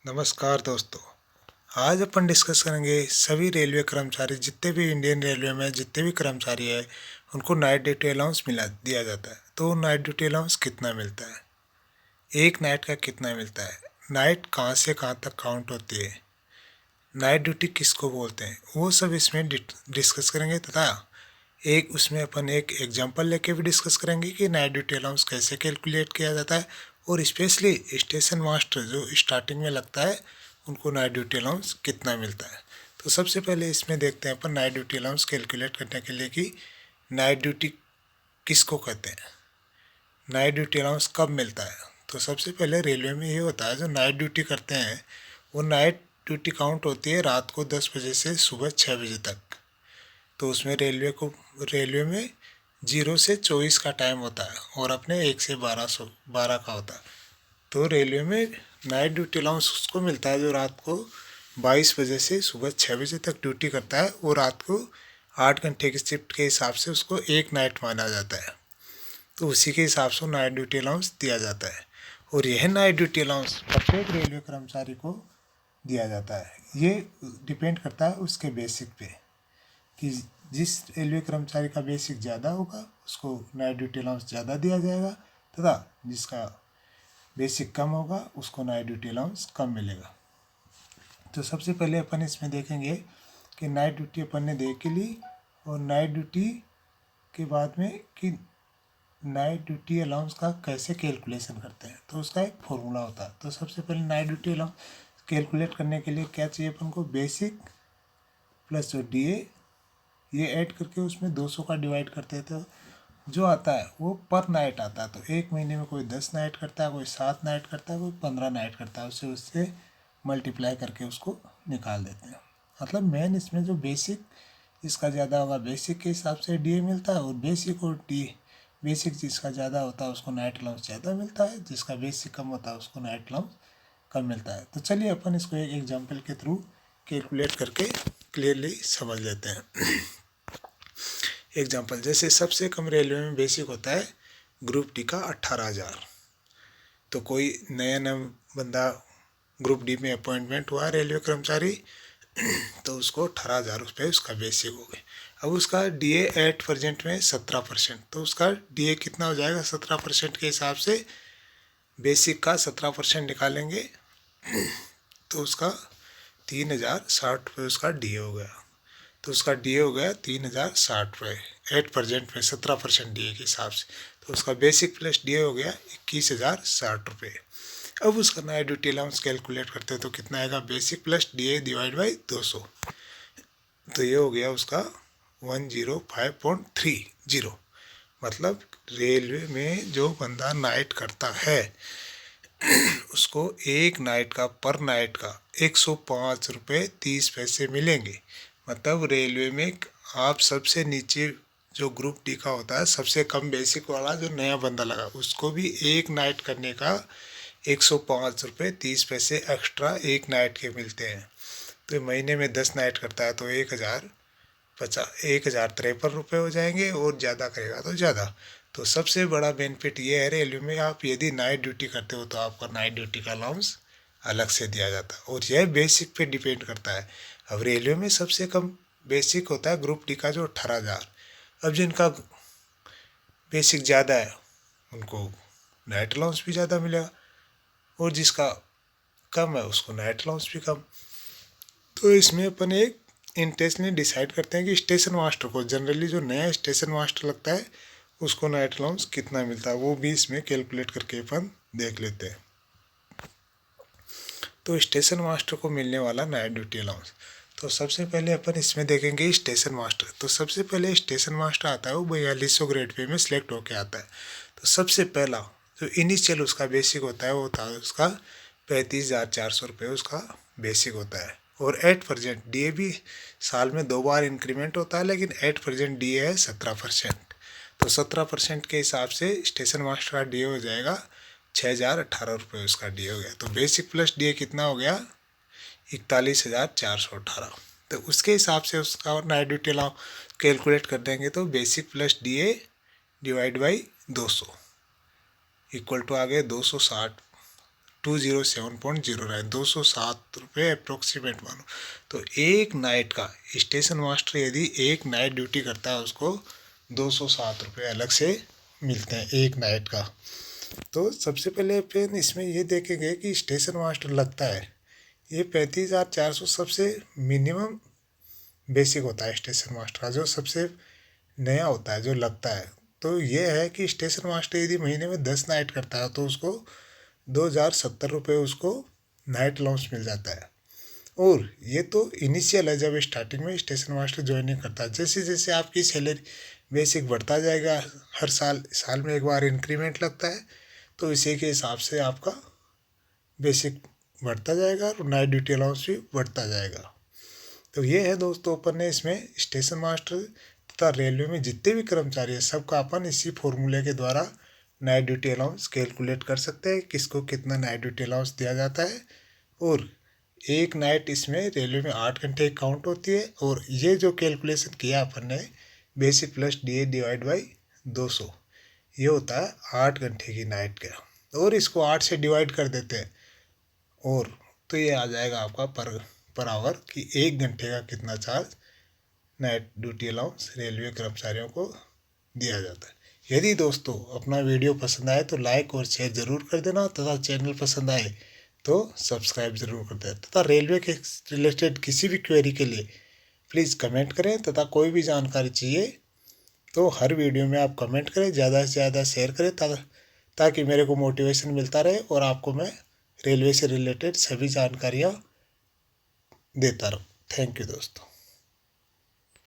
नमस्कार दोस्तों। आज अपन डिस्कस करेंगे सभी रेलवे कर्मचारी, जितने भी इंडियन रेलवे में जितने भी कर्मचारी है उनको नाइट ड्यूटी अलाउंस मिला दिया जाता है। तो नाइट ड्यूटी अलाउंस कितना मिलता है, एक नाइट का कितना मिलता है, नाइट कहाँ से कहाँ तक काउंट होती है, नाइट ड्यूटी किसको बोलते हैं, वो सब इसमें डिस्कस करेंगे। तथा एक उसमें अपन एक एग्जांपल लेके भी डिस्कस करेंगे कि नाइट ड्यूटी अलाउंस कैसे कैलकुलेट किया जाता है, और स्पेशली स्टेशन मास्टर जो स्टार्टिंग में लगता है उनको नाइट ड्यूटी अलाउंस कितना मिलता है। तो सबसे पहले इसमें देखते हैं अपन नाइट ड्यूटी अलाउंस कैलकुलेट करने के लिए कि नाइट ड्यूटी किसको कहते हैं, नाइट ड्यूटी अलाउंस कब मिलता है। तो सबसे पहले रेलवे में ये होता है, जो नाइट ड्यूटी करते हैं वो नाइट ड्यूटी काउंट होती है रात को 10 बजे से सुबह 6 बजे तक। तो उसमें रेलवे में 0 से 24 का टाइम होता है और अपने 1 से 12 का होता है। तो रेलवे में नाइट ड्यूटी अलाउंस उसको मिलता है जो रात को 22 बजे से सुबह 6 बजे तक ड्यूटी करता है, और रात को 8 घंटे की शिफ्ट के हिसाब से उसको एक नाइट माना जाता है। तो उसी के हिसाब से नाइट ड्यूटी अलाउंस दिया जाता है, और यह नाइट ड्यूटी अलाउंस प्रत्येक रेलवे कर्मचारी को दिया जाता है। ये डिपेंड करता है उसके बेसिक पे, कि जिस रेलवे कर्मचारी का बेसिक ज़्यादा होगा उसको नाइट ड्यूटी अलाउंस ज़्यादा दिया जाएगा, तथा जिसका बेसिक कम होगा उसको नाइट ड्यूटी अलाउंस कम मिलेगा। तो सबसे पहले अपन इसमें देखेंगे कि नाइट ड्यूटी अपन ने देख ली, और नाइट ड्यूटी के बाद में कि नाइट ड्यूटी अलाउंस का कैसे कैलकुलेशन करते हैं। तो उसका एक फॉर्मूला होता है। तो सबसे पहले नाइट ड्यूटी अलाउंस कैलकुलेट करने के लिए क्या चाहिए अपन को, बेसिक प्लस जो DA, ये ऐड करके उसमें 200 का डिवाइड करते हैं तो जो आता है वो पर नाइट आता है। तो एक महीने में कोई 10 नाइट करता है, कोई 7 नाइट करता है, कोई 15 नाइट करता है, उससे मल्टीप्लाई करके उसको निकाल देते हैं। मतलब मेन इसमें जो बेसिक जिसका ज़्यादा होगा बेसिक के हिसाब से DA मिलता है, और बेसिक जिसका ज़्यादा होता है उसको नाइट अलाउंस ज़्यादा मिलता है, जिसका बेसिक कम होता है उसको नाइट अलाउंस कम मिलता है। तो चलिए अपन इसको एक एग्जाम्पल के थ्रू कैलकुलेट करके क्लियरली समझ लेते हैं। एग्जाम्पल, जैसे सबसे कम रेलवे में बेसिक होता है ग्रुप डी का 18,000। तो कोई नया बंदा ग्रुप डी में अपॉइंटमेंट हुआ रेलवे कर्मचारी, तो उसको 18,000 रुपये उसका बेसिक हो गए। अब उसका DA एट परसेंट में 17%, तो उसका DA कितना हो जाएगा, 17% के हिसाब से बेसिक का 17% निकालेंगे तो उसका 3,060 रुपये उसका DA हो गया। तो उसका DA हो गया 3,060 रुपये 8% में 17% DA के हिसाब से। तो उसका बेसिक प्लस DA हो गया 21,060 रुपये। अब उसका नाइट ड्यूटी अलाउंस कैलकुलेट करते हैं तो कितना आएगा, basic plus DA divide by 200। तो ये हो गया उसका 105.30। मतलब रेलवे में जो बंदा नाइट करता है उसको एक नाइट का पर नाइट का 105 रुपये 30 पैसे मिलेंगे। मतलब रेलवे में आप सबसे नीचे जो ग्रुप डी का होता है, सबसे कम बेसिक वाला जो नया बंदा लगा, उसको भी एक नाइट करने का 105 रुपये 30 पैसे एक्स्ट्रा एक नाइट के मिलते हैं। तो महीने में 10 नाइट करता है तो 1,053 रुपये हो जाएंगे, और ज़्यादा करेगा तो ज़्यादा। तो सबसे बड़ा बेनिफिट ये है रेलवे में, आप यदि नाइट ड्यूटी करते हो तो आपका नाइट ड्यूटी का अलाउंस अलग से दिया जाता है, और यह बेसिक पे डिपेंड करता है। अब रेलवे में सबसे कम बेसिक होता है ग्रुप डी का जो 18,000। अब जिनका बेसिक ज़्यादा है उनको नाइट अलाउंस भी ज़्यादा मिलेगा, और जिसका कम है उसको नाइट अलाउंस भी कम। तो इसमें अपन एक इंटेंशनली डिसाइड करते हैं कि स्टेशन मास्टर को, जनरली जो नया स्टेशन मास्टर लगता है उसको नाइट अलाउंस कितना मिलता है, वो भी इसमें कैलकुलेट करके अपन देख लेते हैं। तो स्टेशन मास्टर को मिलने वाला नाइट ड्यूटी अलाउंस, तो सबसे पहले अपन इसमें देखेंगे स्टेशन मास्टर। तो सबसे पहले स्टेशन मास्टर आता है वो 4200 ग्रेड पे में सिलेक्ट होके आता है। तो सबसे पहला जो इनिशियल उसका बेसिक होता है वो होता है उसका 35,400 रुपये उसका बेसिक होता है, और 8% DA भी साल में 2 बार इंक्रीमेंट होता है, लेकिन 8% DA है 17%। तो 17% के हिसाब से स्टेशन मास्टर का DA हो जाएगा 6,018 रुपये उसका DA हो गया। तो बेसिक प्लस DA कितना हो गया, 41,418। तो उसके हिसाब से उसका नाइट ड्यूटी अलाउंस कैलकुलेट कर देंगे तो basic plus DA divide by 200 equal to आ गए 260 207.09, 207 रुपये अप्रोक्सीमेट मानो। तो एक नाइट का स्टेशन मास्टर यदि एक नाइट ड्यूटी करता है उसको 207 रुपये अलग से मिलते हैं एक नाइट का। तो सबसे पहले फिर इसमें ये देखेंगे कि स्टेशन मास्टर लगता है ये 35,400 सबसे मिनिमम बेसिक होता है स्टेशन मास्टर का, जो सबसे नया होता है जो लगता है। तो ये है कि स्टेशन मास्टर यदि महीने में 10 नाइट करता है तो उसको 2,070 रुपये उसको नाइट अलाउंस मिल जाता है। और ये तो इनिशियल है, जब स्टार्टिंग में स्टेशन मास्टर ज्वाइनिंग करता है। जैसे जैसे आपकी सैलरी बेसिक बढ़ता जाएगा, हर साल में एक बार इंक्रीमेंट लगता है, तो इसी के हिसाब से आपका बेसिक बढ़ता जाएगा और नाइट ड्यूटी अलाउंस भी बढ़ता जाएगा। तो ये है दोस्तों, अपन ने इसमें स्टेशन मास्टर तथा रेलवे में जितने भी कर्मचारी हैं सबका अपन इसी फॉर्मूले के द्वारा नाइट ड्यूटी अलाउंस कैलकुलेट कर सकते हैं, किसको कितना नाइट ड्यूटी अलाउंस दिया जाता है। और एक नाइट इसमें रेलवे में 8 घंटे काउंट होती है। और ये जो कैलकुलेशन किया अपन ने basic plus DA divide by 200, ये होता है 8 घंटे की नाइट का, और इसको 8 से डिवाइड कर देते हैं और तो ये आ जाएगा आपका पर आवर कि 1 घंटे का कितना charge night duty allowance railway कर्मचारियों को दिया जाता है। यदि दोस्तों अपना वीडियो पसंद आए तो लाइक और शेयर ज़रूर कर देना, तथा चैनल पसंद आए तो सब्सक्राइब ज़रूर कर देना, तथा रेलवे के रिलेटेड किसी भी क्वेरी के लिए प्लीज़ कमेंट करें, तथा कोई भी जानकारी चाहिए तो हर वीडियो में आप कमेंट करें, ज़्यादा से ज़्यादा शेयर करें, ताकि मेरे को मोटिवेशन मिलता रहे और आपको मैं रेलवे से रिलेटेड सभी जानकारियाँ देता रहूँ। थैंक यू दोस्तों।